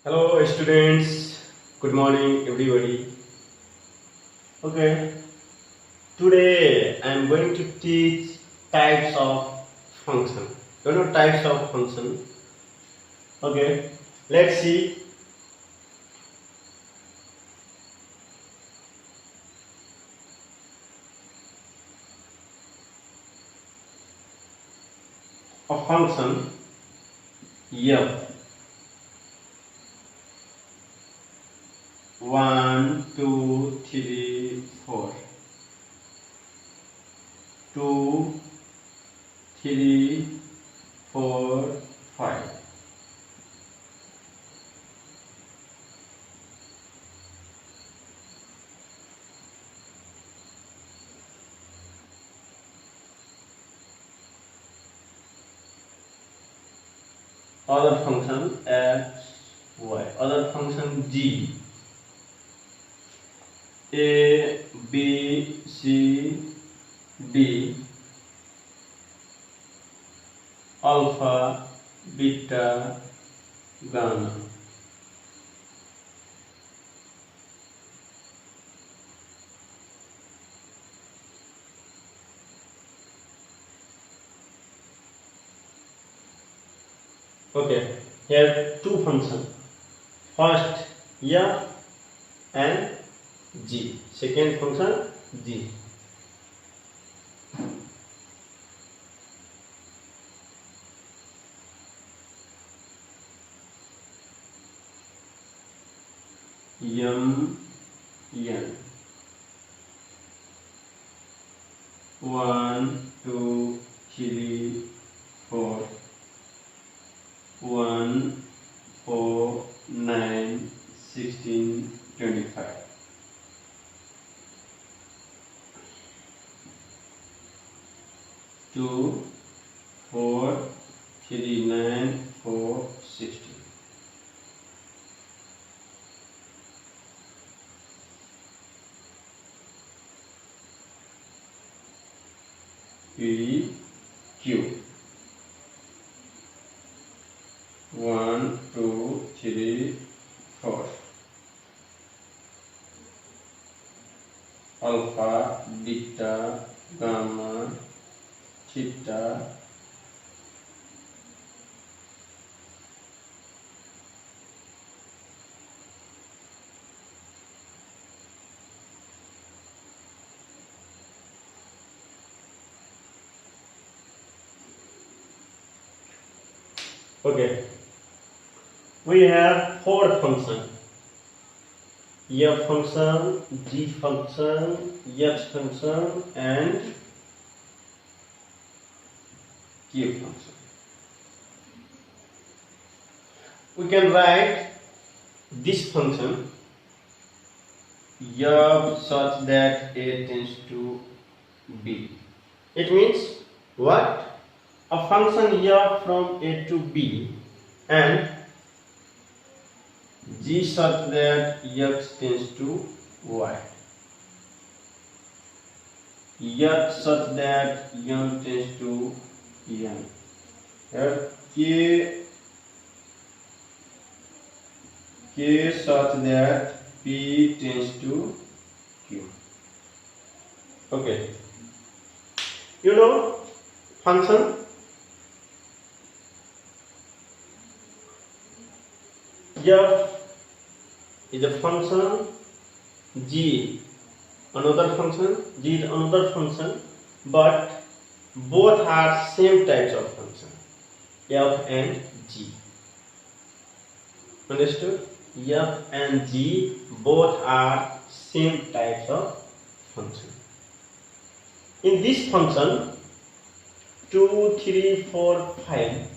Hello students, good morning everybody. Okay, today I am going to teach types of function. Types of function. Okay, let's see. A function f 1 2 3 4 2 3 4 5. Other function x, y. Other function g. A, B, C, D, alpha, beta, gamma. Okay, here two functions. First f and g. Second function g. M n 1 2 3 4 1 4 9 16 25. Two 4 3 9 4 16. P Q 1 2 3 4. Alpha, beta, gamma, theta, okay. We have four functions: f function, g function, h function, and q function. We can write this function f such that a tends to b. It means what? A function f from a to b and g such that x tends to y, h such that m tends to n, k such that p tends to q. Okay, function f is a function, g another function, g is another function, but both are same types of function, f and g. Understood? F and g both are same types of function. In this function 2 3 4 5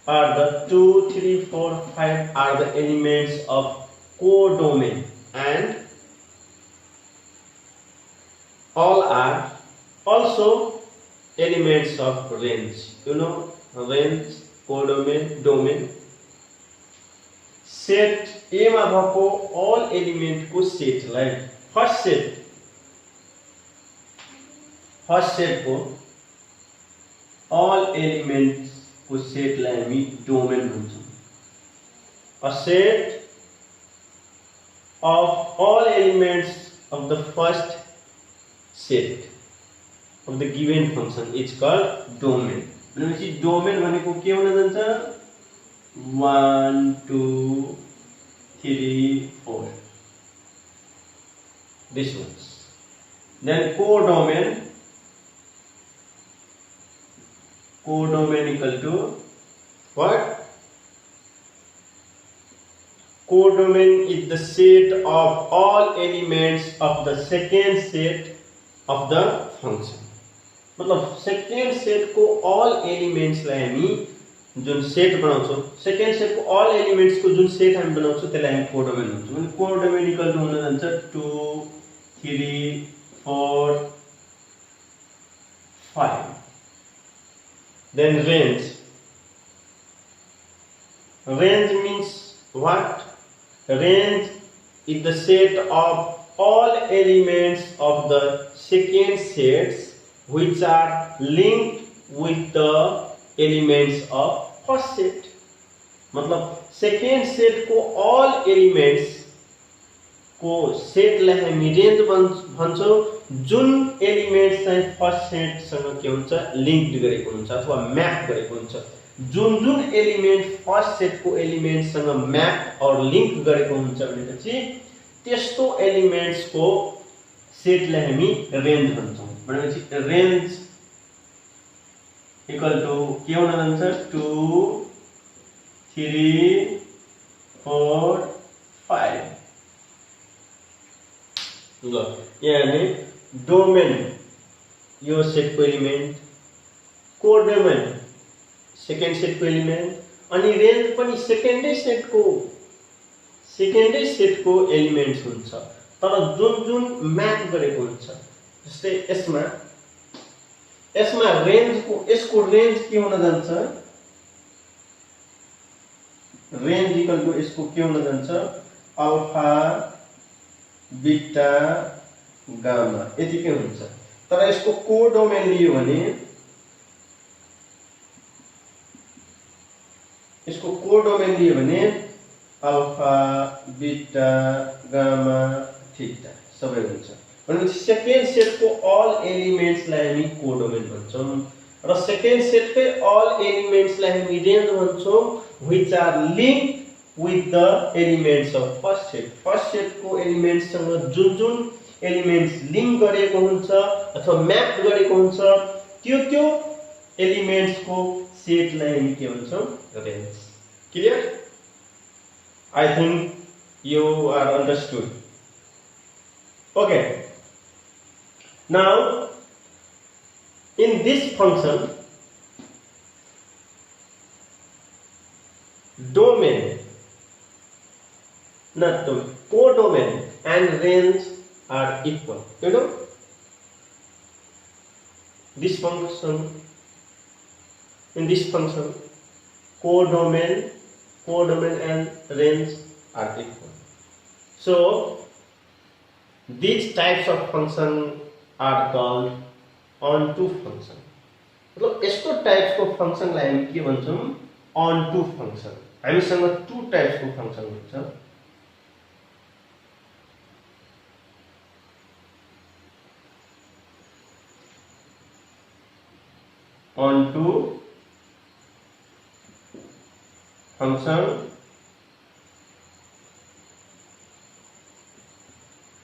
are the 2 3 4 5 are the elements of codomain, and all are also elements of range. Range, codomain, domain. Set ए मा भएको all element को सेटलाई first set को all elements को सेटलाई हामी domain भन्छौं. a set of all elements of the first set of the given function is called domain. भनेपछि domain भनेको के हुन जान्छ 1 2 3 4 this ones. Then codomain equal to what? Codomain is the set of all elements of the second set of the function. मतलब second set को all elements लाई हामी जुन सेट बनाउँछौं, सेकेंड सेट को ऑल एलिमेंट्स को जुन सेट हामी बनाउँछौं त्यसलाई हामी कोडोमेन भन्छौं. अनि कोडोमेन इक्वल टु हुन जान्छ 2 3 4 5. Then range means what? Range is the set of all elements of the second sets which are linked with the elements of first set. मतलब second set को all elements को set लाई हामी range भन्छौं जुन elements चाहिँ first set सँग के हुन्छ लिंक्ड गरेको हुन्छ अथवा म्याप गरेको हुन्छ. जुन एलिमेंट फर्स्ट सेट को एलिमेंट्स सँग म्याप और लिंक गरेको हुन्छ भनेपछि त्यस्तो एलिमेंट्स को सेट लाई हामी रेंज भन्छौं. भनेपछि रेंज इक्वल टु के हुन जान्छ 2 3 4 5. ल यहाँ हामी डोमेन यो सेट को एलिमेंट, कोडोमेन सेकेंड सेट को एलिमेंट अनि रेंज पनि सेकेंडै सेट को एलिमेंट्स हुन्छ. तर जुन म्याप गरेको हुन्छ जस्तै यसमा रेंज को यसको रेंज के हुन जान्छ रेंज इक्वल टु यसको के हुन जान्छ अल्फा बीटा गामा यतिकै हुन्छ. तर यसको कोडोमेन लियो भने अल्फा बीटा गामा थीटा सबै हुन्छ. भनेपछि सेकेंड सेट को ऑल एलिमेंट्स लाई हामी कोडोमेन भन्छौं र सेकेंड सेट कै ऑल एलिमेंट्स लाई हामी रेंज भन्छौं which are linked with the elements of first set. First set को एलिमेंट्स सँग जुन एलिमेंट्स लिंक गरेको हुन्छ अथवा म्याप गरेको हुन्छ त्यो एलिमेंट्स को सेट लाई हामी के भन्छौं range. Clear? I think you are understood. Okay. Now in this function codomain and range are equal. You know this function, in this function codomain and range are equal. So these types of function are called onto function. मतलब यस्तो types को function लाई हामी के भन्छौं onto function. हामीसँग to types को function हुन्छ. onto function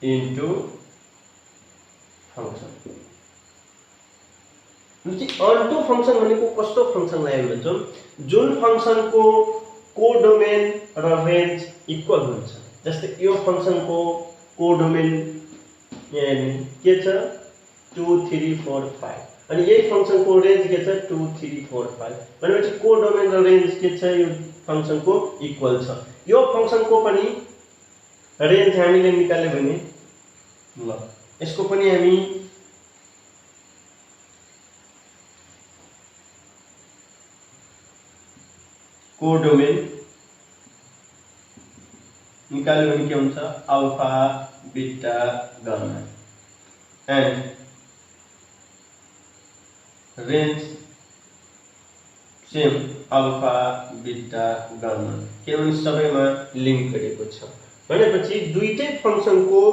into function. onto function भनेको कस्तो फंक्शन लाई भन्छौं जुन फंक्शन को कोडोमेन र रेंज इक्वल हुन्छ. जस्तै यो फंक्शन को कोडोमेन यहाँ के छ 2 3 4 5 अनि यही फंक्शन को रेंज के छ 2 3 4 5. भनेपछि कोडोमेन र रेंज के छ यो फंक्शन को इक्वल छ. यो फंक्शन को पनि रेंज हामीले निकाल्यो भने ल यसको पनि हामी कोडोमेन निकाल्यो भने के हुन्छ alpha beta gamma and range same alpha beta gamma किनभने सबैमा लिंक गरेको छ भनेपछि दुईटै फंक्सनको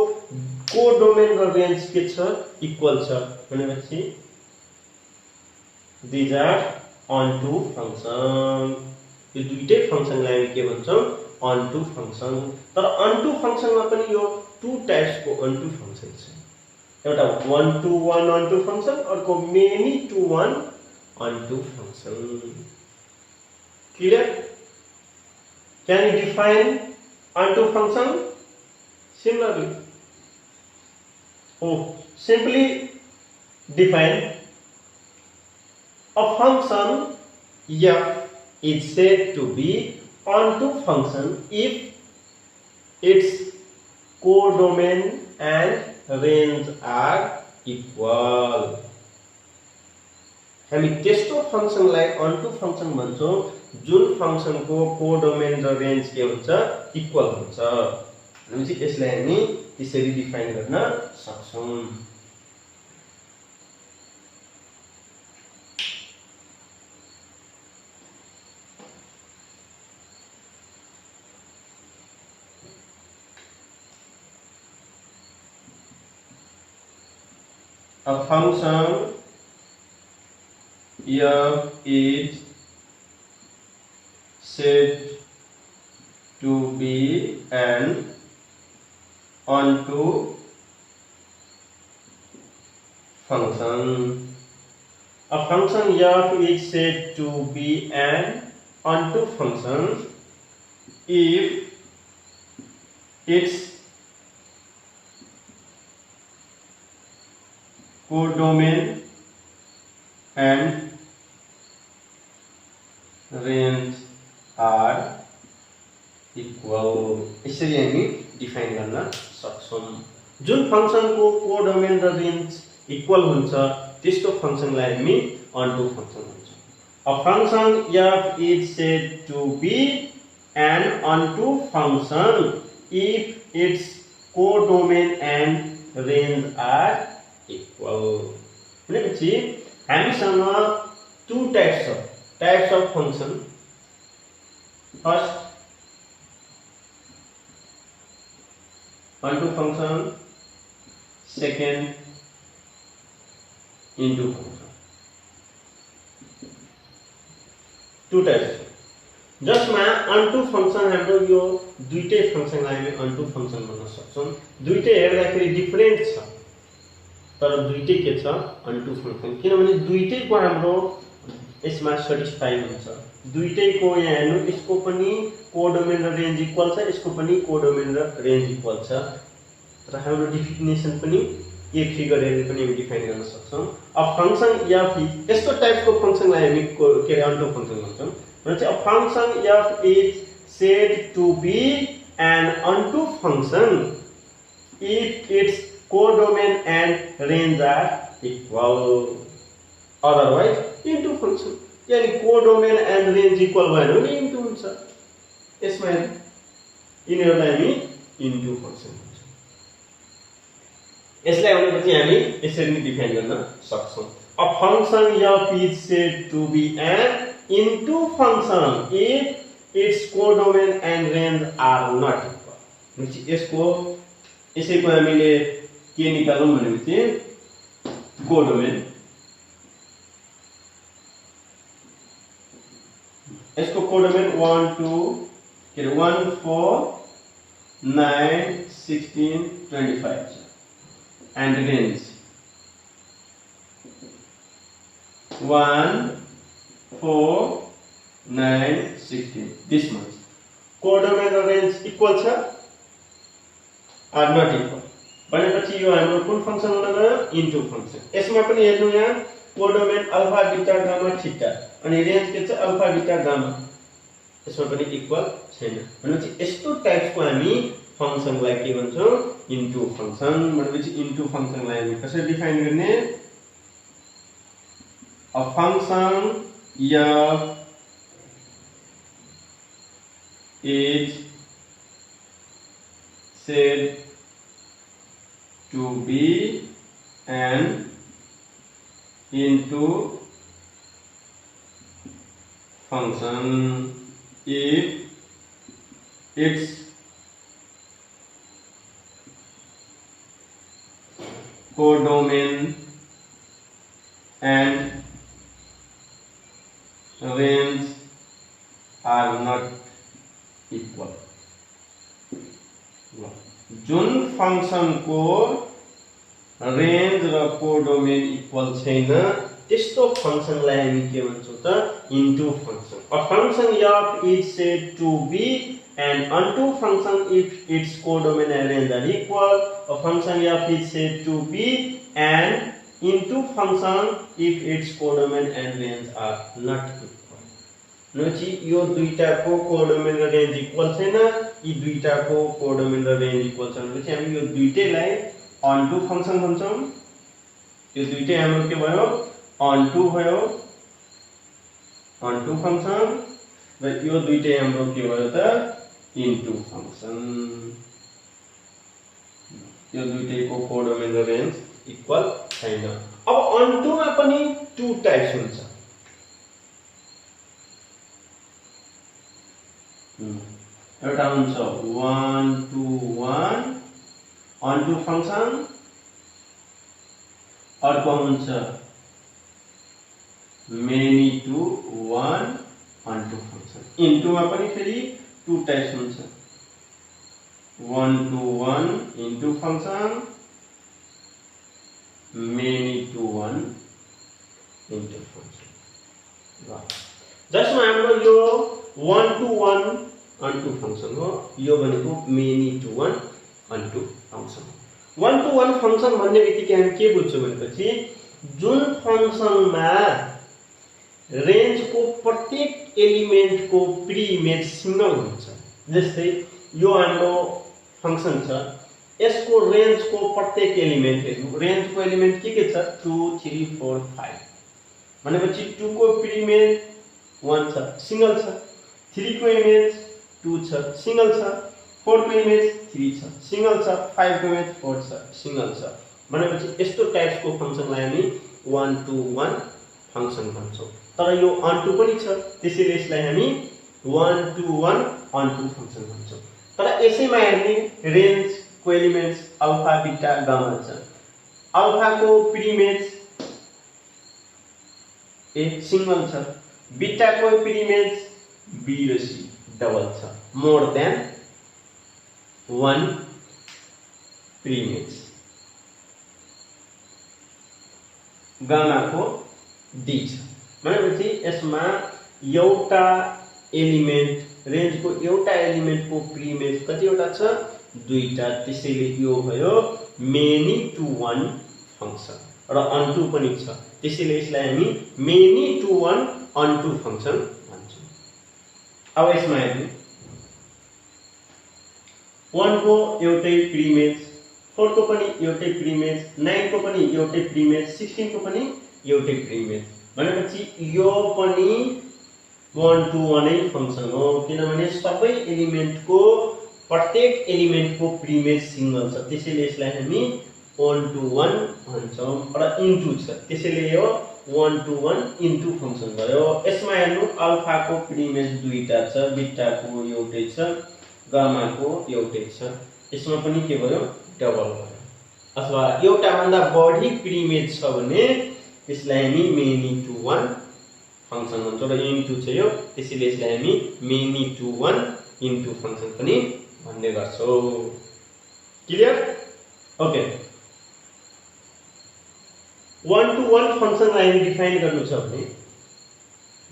कोडोमेन र रेन्ज के छ इक्वल छ भनेपछि these are onto function यो दुईटै फंक्सनलाई हामी के भन्छौं onto function तर onto function मा पनि यो टु टाइप्स को onto function छ एउटा 1 to 1 onto function अर्को many to 1 onto function clear can you define onto function similarly simply define a function f is said to be onto function if its codomain and range are equal. हामी त्यस्तो फंक्शनलाई onto function भन्छौं जुन फंक्शनको codomain र range के हुन्छ equal हुन्छ भनेपछि यसलाई हामी त्यसरी डिफाइन गर्न सक्छौं A function f is said to be an onto function. A function f is said to be an onto function if its codomain and range are equal. यसरी हामी डिफाइन गर्न सक्छौं जुन फंक्शनको कोडोमेन र रेन्ज इक्वल हुन्छ त्यस्तो फंक्शनलाई हामी onto function भन्छौं A function f is said to be an onto function if its codomain and range are equal. भनेपछि हामीसँग to types of function first onto function second into function to types जसमा onto function हाम्रो यो दुईटै फंक्शनलाई हामी onto function भन्न सक्छौं दुईटै हेर्दाखेरि डिफरेन्ट छ तर दुईटै के छ onto function किनभने दुईटैको हाम्रो यसमा सटिस्फाई हुन्छ दुईटैको यहाँ हेर्नु यसको पनि कोडोमेन र रेन्ज इक्वल छ यसको पनि कोडोमेन र रेन्ज इक्वल छ र हाम्रो डेफिनेसन पनि एक फिगर हेरेर पनि हामी डिफाइन गर्न सक्छौं अ फंक्शन f यस्तो टाइपको फंक्शनलाई हामी के onto function भन्छौं भनेपछि a function f is said to be an onto function if its codomain and range are equal otherwise into function यानी कोडोमेन एन्ड रेन्ज इक्वल भएन भने इन्टु हुन्छ यसमा यिनीहरुलाई हामी इन्टु फंक्सन भन्छौं यसलाई भनेपछि हामी यसरी नै डिफाइन गर्न सक्छौं a function f is said to be an into function if its codomain and range are not equal भनेपछि यसैको हामीले के निकालौं भनेपछि कोडोमेन इसको कोडोमेन 1 2 के 1 4 9 16 25 and range 1 4 9 16 this much codomain र रेन्ज इक्वल छ आर नट इक्वल भनेपछि यो हाम्रो कुन फंक्शन हुन गयो इन्टु फंक्शन यसमा पनि हेर्नु यहाँ codomain alpha beta gamma theta अनि रेन्ज के छ अल्फा बीटा गामा यसमा पनि इक्वल छैन भनेपछि यस्तो टाइप्सको हामी फंक्शनलाई के भन्छौं इन्टु फंक्शन भनेपछि इन्टु फंक्शनलाई हामी कसरी डिफाइन गर्ने a function f is said to be an into function if its codomain and range are not equal. जुन फंक्शन को रेंज र कोडोमेन इक्वल छैन त्यस्तो फंक्शनलाई हामी के भन्छौं त into function. A function f is said to be an onto function if its codomain and range are equal. A function f is said to be an into function if its codomain and range are not equal. नोची यो दुईटाको codomain र range equal छैन, यी दुईटाको codomain र range equal छ भनेपछि हामी यो दुईटैलाई onto function भन्छौं. यो दुईटै हाम्रो के भयो onto भयो, onto फंक्शन, र यो दुईटै हाम्रो के भयो त into फंक्शन. यो दुईटैको कोडोमेन र रेंज इक्वल छैन. अब onto मा पनि टु टाइप्स हुन्छ. एउटा हुन्छ 1 to 1 onto फंक्शन, अर्को हुन्छ many to 1 onto function. into मा पनि फेरि टु टाइप्स हुन्छ. 1 to 1 into function, many to 1 into function. जसमा हाम्रो यो 1 to 1 onto फंक्शन हो, यो भनेको many to 1 onto function. 1 to 1 function भन्ने बित्तिकै हामी के बुझ्छौं भनेपछि जुन फंक्शनमा रेंज को प्रत्येक एलिमेंट को प्री इमेज सिंगल हुन्छ. जस्तै यो हाम्रो फंक्शन छ, यसको रेंज को प्रत्येक एलिमेंट हेर्नु, रेंज को एलिमेंट के छ 2 3 4 5 भनेपछि 2 को प्री इमेज 1 छ, सिंगल छ. 3 को इमेज 2 छ, सिंगल छ. 4 को इमेज 3 छ, सिंगल छ. 5 को इमेज 4 छ, सिंगल छ. भनेपछि यस्तो टाइप्स को फंक्शनलाई हामी 1 to 1 फंक्शन भन्छौं. तर यो onto पनि छ, त्यसैले यसलाई हामी 1 to 1 onto फंक्शन भन्छौं. तर यसैमा हेर्ने रेंज को एलिमेन्ट्स अल्फा बीटा गामा छ. अल्फा को प्री इमेज ए सिंगल छ, बीटा को प्री इमेज बी र सी डबल छ, more than 1 pre image. Gamma को डी छ भनेपछि यसमा एउटा एलिमेन्ट रेंज को एउटा एलिमेन्ट को प्री इमेज कतिवटा छ दुईटा. त्यसैले यो भयो मेनी टु 1 फंक्शन र onto पनि छ. त्यसैले यसलाई हामी मेनी टु 1 onto फंक्शन भन्छौं. अब यसमा हेर्नु 1 को एउटै प्री इमेज, 4 को पनि एउटै प्री इमेज, 9 को पनि एउटै प्री इमेज, 16 को पनि एउटै प्री इमेज. भनेपछि यो पनि 1 to 1 नै फंक्शन हो, किनभने सबै एलिमेन्ट को प्रत्येक एलिमेन्ट को प्री इमेज सिंगल छ. त्यसैले यसलाई हामी 1 to 1 भन्छौं. र इन्टु छ, त्यसैले यो 1 to 1 इन्टु फंक्शन भयो. यसमा हेर्नु अल्फा को प्री इमेज दुईटा छ, बीटा को एउटै छ, गामा को एउटै छ. यसमा पनि के भयो डबल भयो. अथवा एउटा भन्दा बढी प्री इमेज छ भने त्यसलाई हामी मेनी टु 1 फंक्शन भन्छौं. र इन्टु छ यो, त्यसैले यसलाई हामी मेनी टु 1 इन्टु फंक्शन पनि भन्ने गर्छौं. क्लियर? ओके. 1 to 1 फंक्शन लाई डिफाइन गर्नु छ भने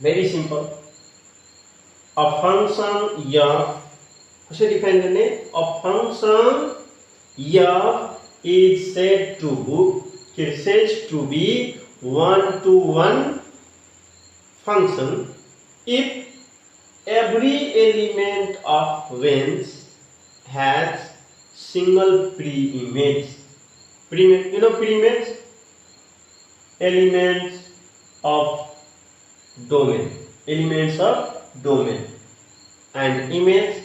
very simple. A function f कसरी डिफाइन गर्ने? A function f is said to be 1 to 1 function if every element of range has single pre-image. Pre-image, you know pre-image? Elements of domain. Elements of domain. And image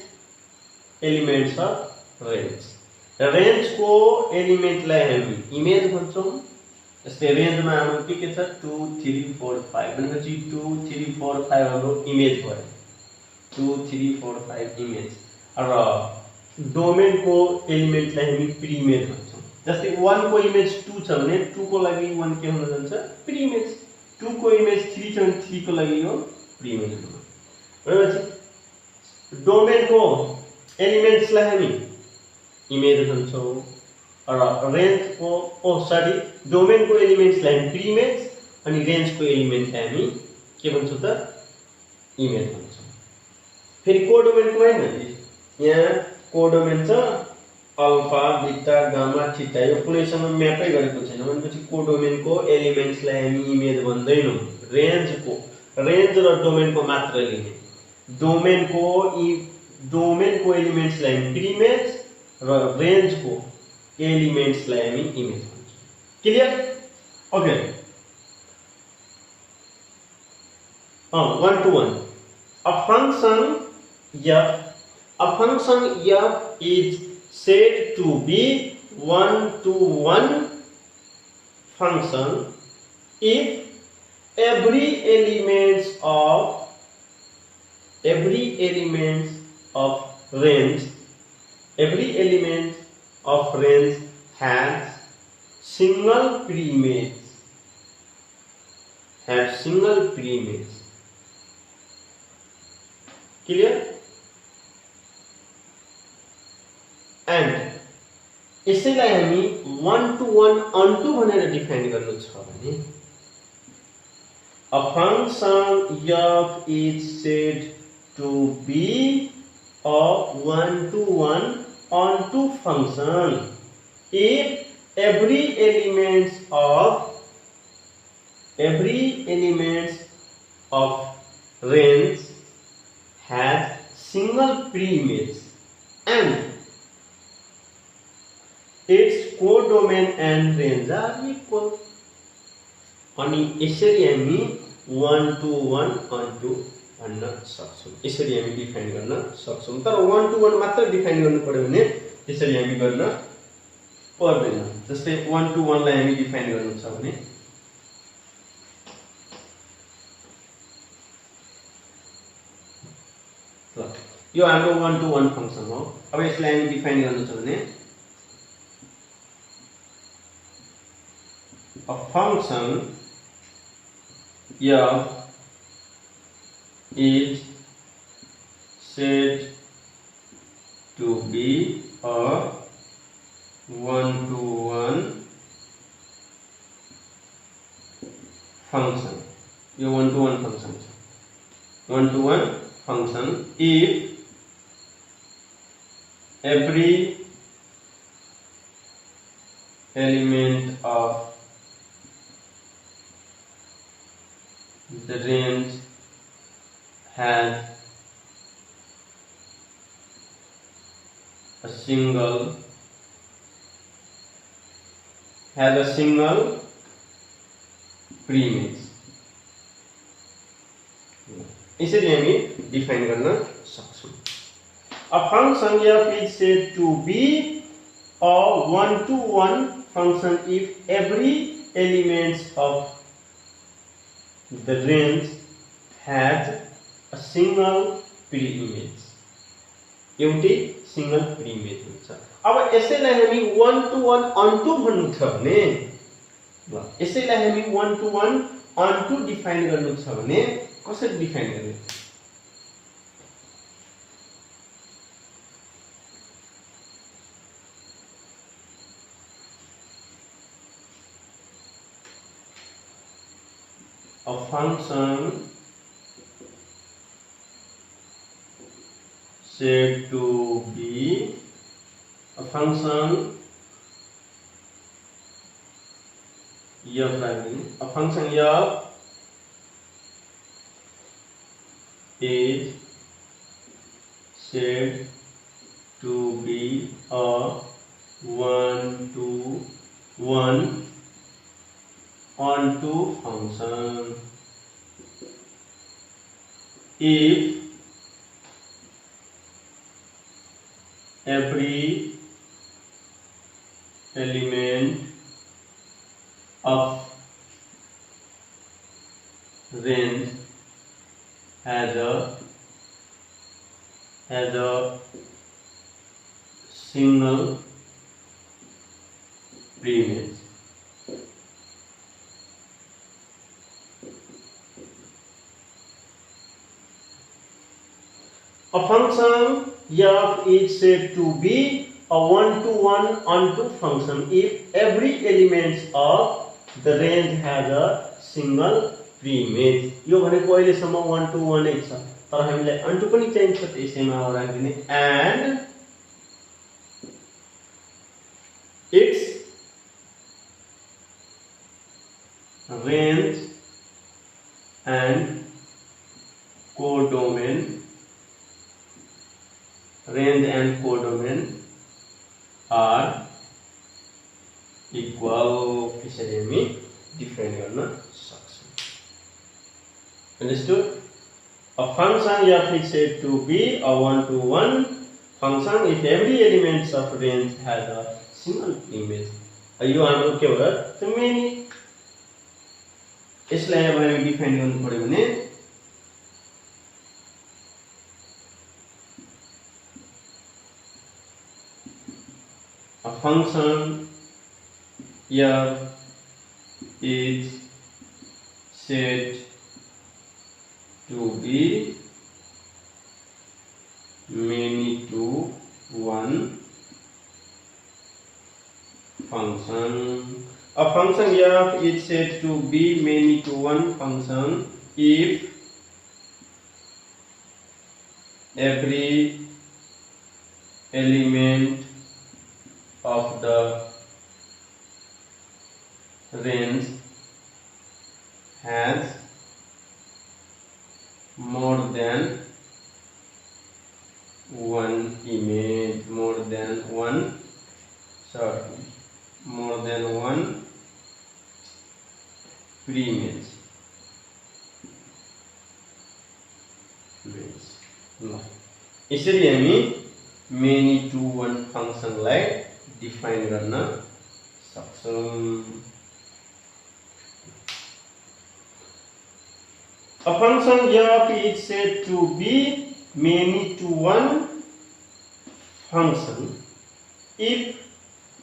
elements of range. Range को element लाई हामी image भन्छौं जस्तै रेन्जमा हाम्रो के छ 2 3 4 5 भनेपछि 2 3 4 5 हाम्रो इमेज भयो 2 3 4 5 इमेज र डोमेनको एलिमेन्टलाई हामी प्रिइमेज भन्छौँ। जस्तै 1 को इमेज 2 छ भने 2 को लागि 1 के हुन जान्छ प्रिइमेज 2 को इमेज 3 छ भने 3 को लागि यो प्रिइमेज हुनु भनेपछि डोमेनको एलिमेन्ट्सलाई हामी इमेज भन्छौँ र रेन्जको डोमेनको एलिमेन्ट्सलाई हामी प्रिइमेज अनि रेन्जको एलिमेन्टलाई हामी के भन्छौँ त इमेज भन्छौँ। फेरि कोडोमेनको हैन यहाँ कोडोमेन छ अल्फा बिटा गामा थीटा यो कुनैसँग म्यापै गरेको छैन भनेपछि कोडोमेनको एलिमेन्ट्सलाई हामी इमेज भन्दैनौँ रेन्ज र डोमेनको मात्र लिने डोमेनको एलिमेन्ट्सलाई हामी प्रिइमेज र रेन्जको एलिमेन्ट्सलाई हामी इमेज भन्छौँ। Clear okay 1 to 1 a function f is said to be 1 to 1 function if every element of range has single preimage clear and यसैलाई हामी 1 to 1 onto भनेर डिफाइन गर्नु छ भने a function f is said to be a 1 to 1 onto function if every element of range has single preimage and its codomain and range are equal अनि यसरी हामी 1 to 1 onto भन्न सक्छौं यसरी हामी डिफाइन गर्न सक्छौं तर 1 to 1 मात्र डिफाइन गर्नु पर्यो भने त्यसरी हामी गर्न पर्दैन। जस्तै 1 to 1 लाई हामी डिफाइन गर्नु छ भने यो हाम्रो 1 to 1 फंक्शन हो। अब यसलाई हामी डिफाइन गर्नु छ भने a function f is said to be a 1 to 1 function यो 1 to 1 function छ 1 to 1 function if every element of the range has a single preimage यसरी हामी डिफाइन गर्न सक्छौं। A function f is said to be a 1 to 1 function if every element of the range has a single preimage एउटै single प्रिइमेज हुन्छ। अब यसैलाई हामी 1 to 1 onto भन्नु छ भने ल यसैलाई हामी 1 to 1 onto डिफाइन गर्नु छ भने कसरी डिफाइन गर्ने a function said to be a function f is said to be a 1 to 1 onto function if every element of range has a single preimage. A function f is said to be a one-to-one onto function if every element of the range has a single preimage. यो भनेको अहिलेसम्म 1 to 1 छ, तर हामीलाई अन्टु पनि चाहिन्छ, त्यसैमा राखिदिने and its range and codomain are equal. यसरी हामी डिफाइन गर्न सक्छौं. Understood? A function f is said to be a one-to-one function if every element of range has a single image. यो हाम्रो के हो त मेनी. यसलाई अब हामी डिफाइन गर्नु पर्यो भने a function f is said to be many to one function. A function f is said to be many to one function if every element of the range has more than one image, more than one preimage. यसरी हामी many to one function लाई define गर्न सक्छौं. A function f is said to be many to one function if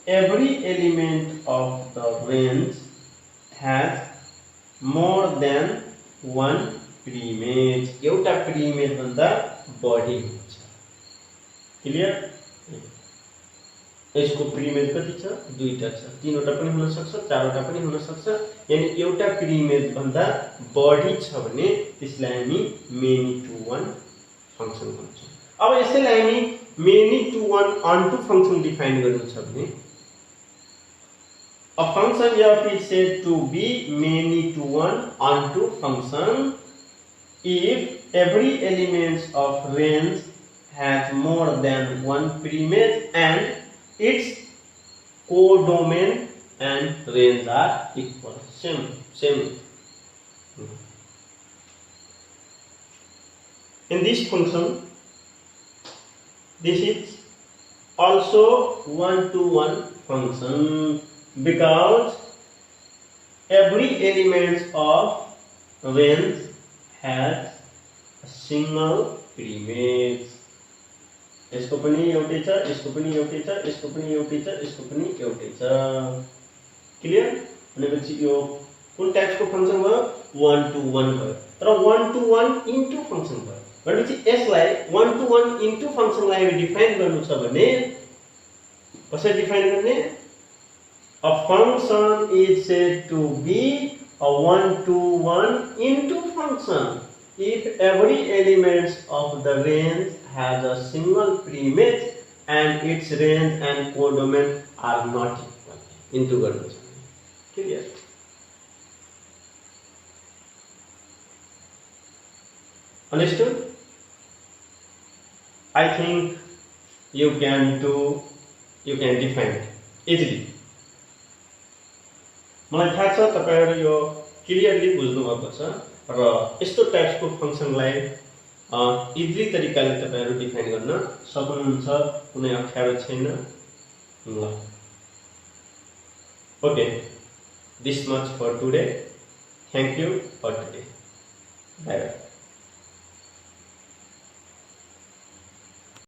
every element of the range has more than one preimage. एउटा preimage भन्दा बढी हुन्छ. Clear? यसको प्रिइमेज कति छ? दुईटा छ. तीनवटा पनि हुन सक्छ, चारवटा पनि हुन सक्छ. यानी एउटा प्रिइमेज भन्दा बढी छ भने त्यसलाई हामी मेनी टु वन फंक्शन भन्छौं. अब यसैलाई हामी many to one onto function define गर्नु छ भने a function f is said to be many to one onto function if every element of range has more than one preimage and its codomain and range are equal. Same. In this function, this is also one-to-one function because every element of range has a single preimage. यसको पनि एउटै छ, यसको पनि एउटै छ, यसको पनि एउटै छ, यसको पनि एउटै छ. क्लियर? भनेपछि यो कुन टाइपको फंक्शन भयो? 1 to 1 भयो. तर 1 to 1 इन्टु फंक्शन भयो. भनेपछि यसलाई 1 to 1 इन्टु फंक्शनलाई हामी डिफाइन गर्नु छ भने कसरी डिफाइन गर्ने? A function is said to be a 1 to 1 into function if every element of the range has a single preimage and its range and codomain are not equal. Into गर्नु छ. Clear? Understood? I think you can define it easily. मलाई थाहा छ तपाईहरु यो clearly बुझ्नु भएको छ र यस्तो टाइप्सको फंक्शनलाई इजिली तरिकाले तपाईहरु डिफाइन गर्न सक्नुहुन्छ. कुनै अप्ठ्यारो छैन. ल okay this much for today. Thank you for today. Bye bye.